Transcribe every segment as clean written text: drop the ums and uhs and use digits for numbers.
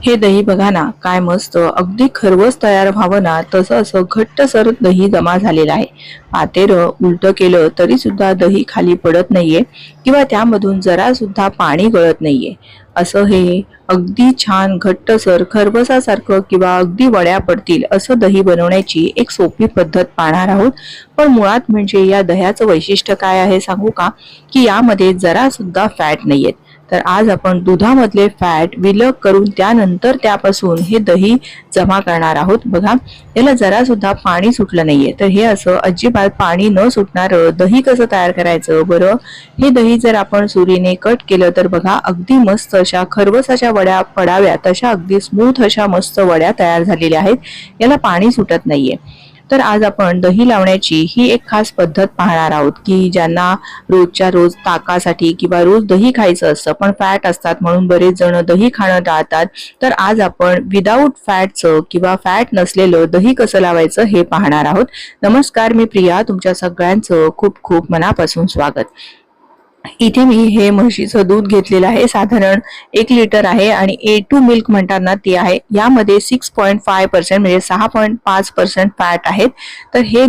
हे दही बघा ना, काय मस्त अगदी खरवस तयार व्हावं ना तसं असं घट्टसर दही जमा झालेलं आहे. पातेलं उलट केलं तरी सुद्धा दही खाली पडत नाहीये किंवा त्यामधून जरा सुद्धा पाणी गळत नाहीये. असं हे अगदी छान घट्टसर खरवसासारखं किंवा अगदी वड्या पडतील असं दही बनवण्याची एक सोपी पद्धत पाहणार आहोत. पण मुळात म्हणजे या दह्याचं वैशिष्ट्य काय आहे सांगू का, की यामध्ये जरा सुद्धा फॅट नाहीयेत. तर आज आपण दुधामधले फॅट विलग करून त्यानंतर त्यापासून हे दही जमा करणार आहोत. बघा, याला जरा सुद्धा पाणी सुटलं नाहीये. तर हे असं अजिबात पाणी न सुटणारं दही कसं तयार करायचं बरं. हे दही जर आपण सुरीने कट केलं तर बघा अगदी मस्त अशा खरवसाच्या वड्या पडाव्या तशा अगदी स्मूथ अशा मस्त वड्या तयार झालेल्या आहेत. याला पाणी सुटत नाहीये. तर आज आपण दही लावण्याची ही एक खास पद्धत पाहणार आहोत, की ज्यांना रोजच्या रोज ताकासाठी किंवा रोज दही खायचं असतं पण फॅट असतात म्हणून बरेच जण दही खाणं टाळतात. तर आज आपण विदाऊट फॅटचं किंवा फॅट नसलेलं दही कसं लावायचं हे पाहणार आहोत. नमस्कार, मी प्रिया, तुमच्या सगळ्यांचं खूप खूप मनापासून स्वागत. इथे मी हे म्हशीचं दूध घेतलेलं आहे, साधारण 1 लिटर आहे आणि A2 मिल्क म्हणतात ना ती आहे. यामध्ये 6.5% म्हणजे 6.5% फॅट आहेत. तर हे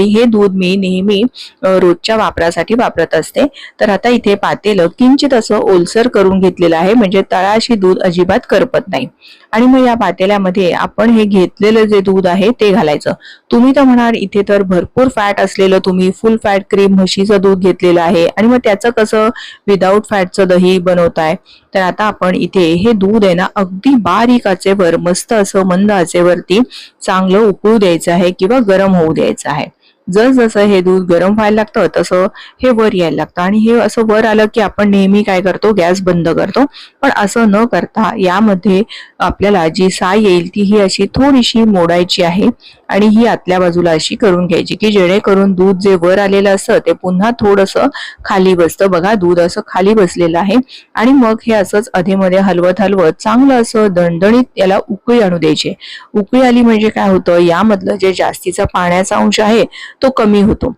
हे दूध मी नेहमी रोजच्या वापरासाठी वापरत असते. तर आता इथे पातेलं किंचित असं ओलसर करून घेतलेलं आहे, म्हणजे तळाशी दूध अजिबात करपत नाही. आणि मग या पातेल्यामध्ये आपण हे घेतलेलं जे दूध आहे ते घालायचं. तुम्ही तर म्हणाल इथे तर भरपूर फॅट असलेलं तुम्ही फुल फॅट क्रीम म्हशीचं दूध घेतलेलं आहे आणि मग त्याचं कसं विदाऊट फॅटचं दही बनवताय. तर आता आपण इथे हे दूध आहे ना अगदी बारीक आचेवर मस्त असं मंद आचेवरती चांगलं उकळू द्यायचं आहे किंवा गरम होऊ द्यायचं आहे. जसं हे दूध गरम व्हायला लागतं तसं हे वर यायला लागतं आणि हे असं वर आलं की आपण नेहमी काय करतो, गॅस बंद करतो. पण असं न करता यामध्ये आपल्याला जी साय येईल ती ही अशी थोडीशी मोडायची आहे आणि ही आतल्या बाजूला अशी करून घ्यायची, की जेणेकरून दूध जे वर आलेलं असतं ते पुन्हा थोडंसं खाली बसतं. बघा, दूध असं खाली बसलेलं आहे आणि मग हे असंच अधेमध्ये हलवत हलवत चांगलं असं दणदणीत याला उकळी आणू द्यायची. उकळी आली म्हणजे काय होतं, यामधलं जे जास्तीचा पाण्याचा अंश आहे तो कमी होतो.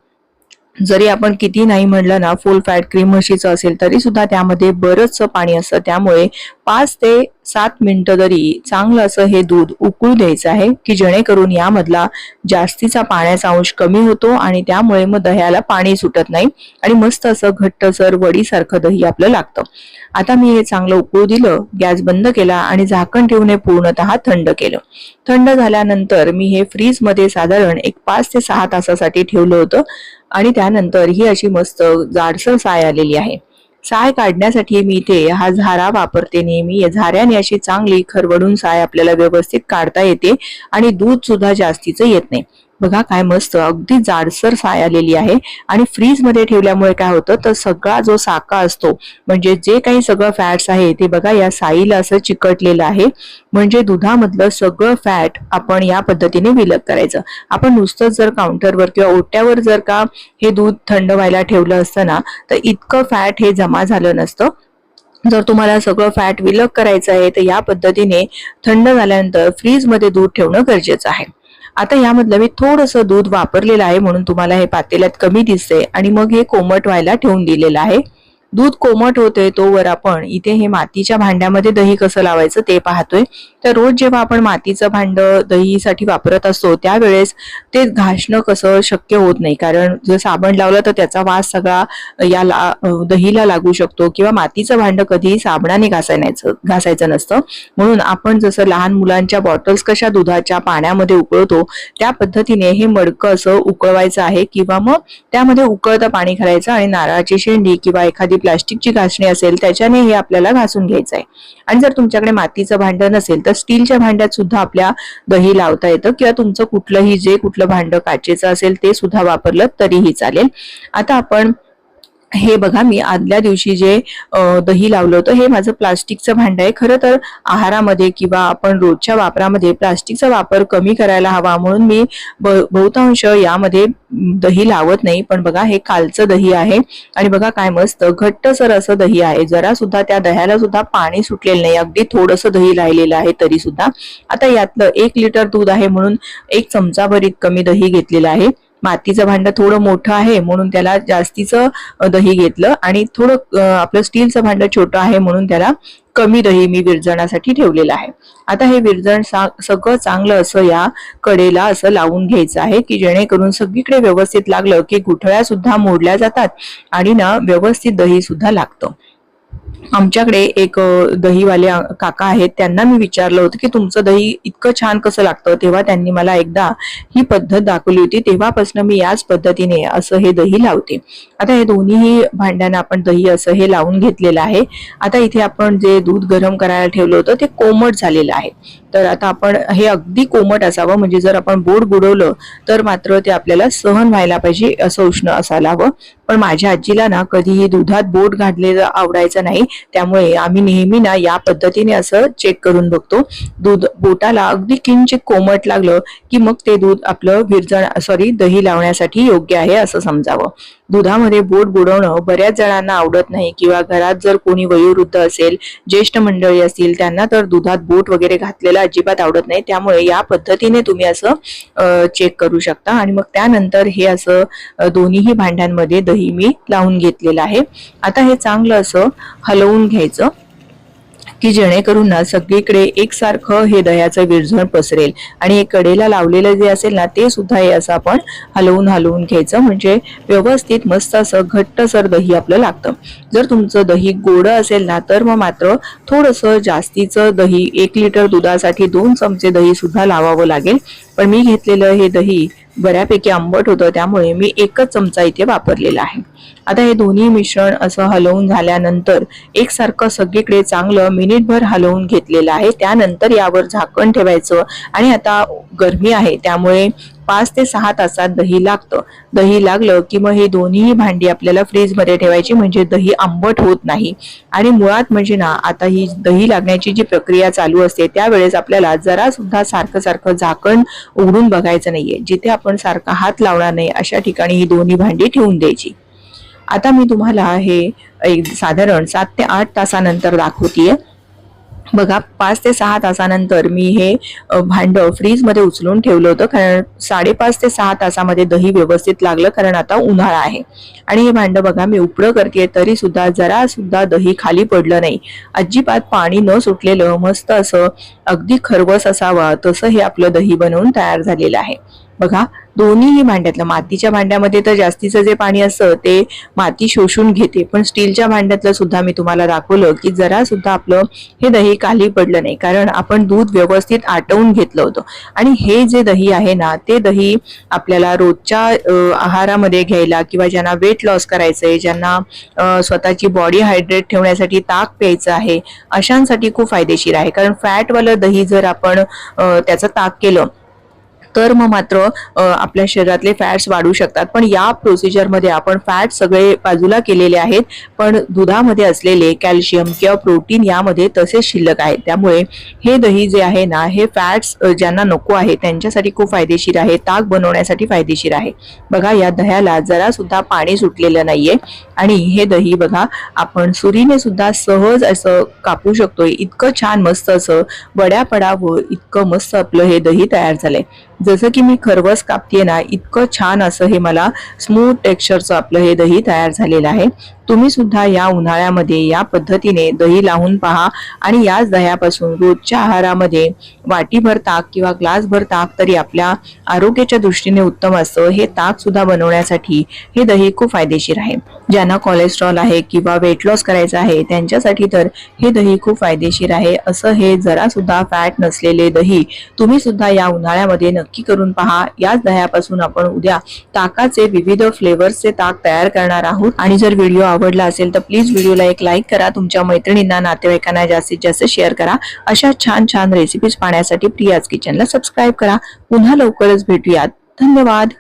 जरी आपण किती नाही म्हणलं ना फुल फॅट क्रीम म्हशीचं असेल तरी सुद्धा त्यामध्ये बरंचसं पाणी असतं. त्यामुळे 5 ते 7 मिनिटं तरी चांगलं असं हे दूध उकळू द्यायचं आहे, की जेणेकरून यामधला जास्तीचा पाण्याचा अंश कमी होतो आणि त्यामुळे मग दह्याला पाणी सुटत नाही आणि मस्त असं घट्टसर वडीसारखं दही आपलं लागतं. आता मी हे चांगलं उकळू दिलं, गॅस बंद केला आणि झाकण ठेवून हे पूर्णतः थंड केलं. थंड झाल्यानंतर मी हे फ्रीज मध्ये साधारण एक 5 ते 6 तासासाठी ठेवलं होतं आणि त्यानंतर ही अशी मस्त जाडसर साय आलेली आहे. साय काढण्यासाठी मी इथे हा झारा वापरते नेहमी. या झाऱ्याने अशी चांगली खरवडून साय आपल्याला व्यवस्थित काढता येते आणि दूध सुद्धा जास्तीचं येत नाही. बघा काय मस्त अगदी जाडसर साय आलेली आहे. आणि फ्रीज मध्ये ठेवल्यामुळे काय होतं, तर सगळा जो साका असतो म्हणजे जे काही सगळं फॅट्स आहे ते बघा या साईला असं चिकटलेलं आहे. म्हणजे दुधामधलं सगळं फॅट आपण या पद्धतीने विलग करायचं. आपण नुसतं जर काउंटरवर किंवा ओट्यावर जर का हे दूध थंड व्हायला ठेवलं असतं ना तर इतकं फॅट हे जमा झालं नसतं. जर तुम्हाला सगळं फॅट विलग करायचं आहे तर या पद्धतीने थंड झाल्यानंतर फ्रीज मध्ये दूध ठेवणं गरजेचं आहे. आता यामधलं मी थोडंसं दूध वापरलेलं आहे म्हणून तुम्हाला हे पातेल्यात कमी दिसते आणि मग हे कोमट व्हायला ठेवून दिलेलं आहे. दूध कोमट होते तोवर आपण इथे हे मातीच्या भांड्यामध्ये दही कसं लावायचं ते पाहतोय. तर रोज जेव्हा आपण मातीचं भांड दहीसाठी वापरत असतो त्यावेळेस ते घासणं कसं शक्य होत नाही, कारण जर साबण लावलं तर त्याचा वास सगळा या दहीला लागू शकतो किंवा मातीचं भांड कधीही साबणाने घासायचं नसतं. म्हणून आपण जसं लहान मुलांच्या बॉटल्स कशा दुधाच्या पाण्यामध्ये उकळतो त्या पद्धतीने हे मडकं असं उकळवायचं आहे किंवा मग त्यामध्ये उकळतं पाणी घालायचं आणि नारळाची शेंडी किंवा एखादी प्लास्टिकची घासणी असेल त्याच्याने हे आपल्याला घासून घ्यायचं आहे. आणि जर तुमच्याकडे मातीचं भांड नसेल तर स्टीलच्या भांड्यात सुद्धा आपल्या दही लावता येतं किंवा तुमचं कुठलं भांड काचेचं असेल ते सुद्धा वापरलं तरीही चालेल. आता आपण हे बघा, मी आदल्या दिवशी जे दही लावलं होतं हे माझं प्लास्टिकचं भांड आहे. खरं तर आहारामध्ये किंवा आपण रोजच्या वापरामध्ये प्लास्टिकचा वापर कमी करायला हवा म्हणून मी बहुतांश यामध्ये दही लावत नाही. पण बघा हे कालचं दही आहे आणि बघा काय मस्त घट्टसर असं दही आहे. जरा सुद्धा त्या दह्याला सुद्धा पाणी सुटलेलं नाही, अगदी थोडंसं दही राहिलेलं आहे तरी सुद्धा. आता यातलं 1 लिटर दूध आहे म्हणून 1 चमचाभर इतकं मी दही घेतलेलं आहे. मातीचं भांड थोडं मोठं आहे म्हणून त्याला जास्तीचं दही घेतलं आणि थोडं आपलं स्टीलचं भांड छोटं आहे म्हणून त्याला कमी दही मी विरजणासाठी ठेवलेलं आहे. आता हे विरजण सगळं चांगलं असं या कडेला असं लावून घ्यायचं आहे की जेणेकरून सगळीकडे व्यवस्थित लागलं की गुठळ्या सुद्धा मोडल्या जातात आणि ना व्यवस्थित दही सुद्धा लागतं. आमच्याकडे एक दहीवाले काका आहेत, त्यांना मी विचारलं होतं की तुमचं दही इतकं छान कसं लागतं, तेव्हा त्यांनी मला एकदा ही पद्धत दाखवली होती. तेव्हापासून मी याच पद्धतीने असं हे दही लावते. आता हे दोन्ही भांड्यांना आपण दही असं हे लावून घेतलेलं आहे. आता इथे आपण जे दूध गरम करायला ठेवलं होतं ते कोमट झालेलं आहे. तर आता आपण हे अगदी कोमट असावं, म्हणजे जर आपण बोट बुडवलं तर मात्र ते आपल्याला सहन व्हायला पाहिजे, असं उष्ण असायला हवं. पण माझ्या आजीला ना कधीही दुधात बोट घातलेलं आवडायचं नाही, त्यामुळे आम्ही नेहमी ना या पद्धतीने असं चेक करून बघतो. दूध बोटाला अगदी किंचित कोमट लागलं की मग ते दूध आपलं दही लावण्यासाठी योग्य आहे असं समजावं. दुधामध्ये बोट बुडवणं बऱ्याच जणांना आवडत नाही, किंवा घरात जर कोणी वयोवृद्ध असेल, ज्येष्ठ मंडळी असतील, त्यांना तर दुधात बोट वगैरे घातलेलं अजिबात आवडत नाही. त्यामुळे या पद्धतीने तुम्ही असं चेक करू शकता. आणि मग त्यानंतर हे असं दोन्हीही भांड्यांमध्ये दही मी लावून घेतलेलं आहे. आता हे चांगलं असं हलवून घ्यायचं की जेणेकरून ना सगळीकडे एकसारखं हे दह्याचं विरजण पसरेल. आणि हे कडेला लावलेलं जे असेल ना ते सुद्धा हे असं आपण हलवून घ्यायचं, म्हणजे व्यवस्थित मस्त असं घट्टसर दही आपलं लागतं. जर तुमचं दही गोड असेल ना तर मग मात्र थोडंसं जास्तीचं दही, 1 लिटर दुधासाठी 2 चमचे दही सुद्धा लावावं लागेल. पण मी घेतलेलं हे दही बऱ्यापैकी आंबट होतं, त्यामुळे मी 1च चमचा इथे वापरलेला आहे. आता हे दोन्ही मिश्रण असं हलवून झाल्यानंतर एकसारखं सगळीकडे चांगलं मिनिटभर हलवून घेतलेलं आहे. त्यानंतर यावर झाकण ठेवायचं. आणि आता गरमी आहे त्यामुळे 5 ते 6 तासात दही लागतं. दही लागलं की मग ही दोन्ही भांडी आपल्याला फ्रीजमध्ये ठेवायची, म्हणजे दही आंबट होत नाही. आणि मुळात म्हणजे ना आता ही दही लागण्याची जी प्रक्रिया चालू असते त्यावेळेस आपल्याला जरा सुद्धा सारखं झाकण उघडून बघायचं नाहीये. जिथे आपण सारखा हात लावणार नाही अशा ठिकाणी ही दोन्ही भांडी ठेवून द्यायची. आता मी तुम्हाला हे एक साधारण 7 ते 8 तासानंतर दाखवतीये. बघा, 5 ते 6 तासानंतर मी हे भांडं फ्रीजमध्ये उचलून ठेवलं होतं, कारण 5.5 ते 6 तासामध्ये दही व्यवस्थित लागलं, कारण आता उन्हाळा आहे. आणि हे भांडं बघा मी उपडं करते तरी सुद्धा जरा सुद्धा दही खाली पडलं नाही. अजिबात पाणी न सुटलेलं मस्त असं अगदी खरवस असावा तसं हे आपलं दही बनवून तयार झालेलं आहे. बघा, दोन्हीही भांड्यातलं, मातीच्या भांड्यामध्ये तर जास्तीचं जे पाणी असतं ते माती शोषून घेते, पण स्टीलच्या भांड्यातलं सुद्धा मी तुम्हाला दाखवलं की जरा सुद्धा आपलं हे दही खाली पडलं नाही, कारण आपण दूध व्यवस्थित आटवून घेतलं होतं. आणि हे जे दही आहे ना ते दही आपल्याला रोजच्या आहारामध्ये घ्यायला, किंवा ज्यांना वेट लॉस करायचंय, ज्यांना स्वतःची बॉडी हायड्रेट ठेवण्यासाठी ताक प्यायचं आहे, अशांसाठी खूप फायदेशीर आहे. कारण फॅटवालं दही जर आपण त्याचं ताक केलं तर मग मात्र आपल्या शरीरातले फॅट्स वाढू शकतात. पण या प्रोसिजरमध्ये आपण फॅट सगळे बाजूला केलेले आहेत, पण दुधामध्ये असलेले कॅल्शियम किंवा प्रोटीन यामध्ये तसेच शिल्लक आहेत. त्यामुळे हे दही जे आहे ना हे फॅट्स ज्यांना नको आहे त्यांच्यासाठी खूप फायदेशीर आहे, ताक बनवण्यासाठी फायदेशीर आहे. बघा, या दह्याला जरा सुद्धा पाणी सुटलेलं नाहीये. आणि हे दही बघा आपण सुरीने सुद्धा सहज असं कापू शकतोय. इतकं छान मस्त असं वड्या पडावं इतकं मस्त आपलं हे दही तयार झालंय. जसं की मी खरवस कापतेय ना इतकं छान असं हे मला स्मूथ टेक्स्चरचं आपलं हे दही तयार झालेलं आहे. तुम्ही सुद्धा या उन्हाळ्यामध्ये या पद्धतीने दही लावून पहा आणि याच दह्यापासून रोजच्या आहारामध्ये वाटीभर ताक किंवा ग्लासभर ताक तरी आपल्या आरोग्याच्या दृष्टीने उत्तम असतं. हे ताक सुद्धा बनवण्यासाठी हे दही खूप फायदेशीर आहे. ज्यांना कोलेस्ट्रॉल आहे किंवा वेट लॉस करायचं आहे त्यांच्यासाठी तर हे दही खूप फायदेशीर आहे. असं हे जरा सुद्धा फॅट नसलेले दही तुम्ही सुद्धा या उन्हाळ्यामध्ये नक्की करून पहा. याच दह्यापासून आपण उद्या ताकाचे विविध फ्लेवर्सचे ताक तयार करणार आहोत. आणि जर व्हिडिओ आवडला असेल तर प्लीज व्हिडिओला एक लाईक करा, तुमच्या मैत्रिणींना नातेवाईकांना जास्तीत जास्त शेअर करा. अशा छान छान रेसिपीज पाहण्यासाठी प्रियाज किचनला सबस्क्राईब करा. पुन्हा लवकरच भेटूयात. धन्यवाद.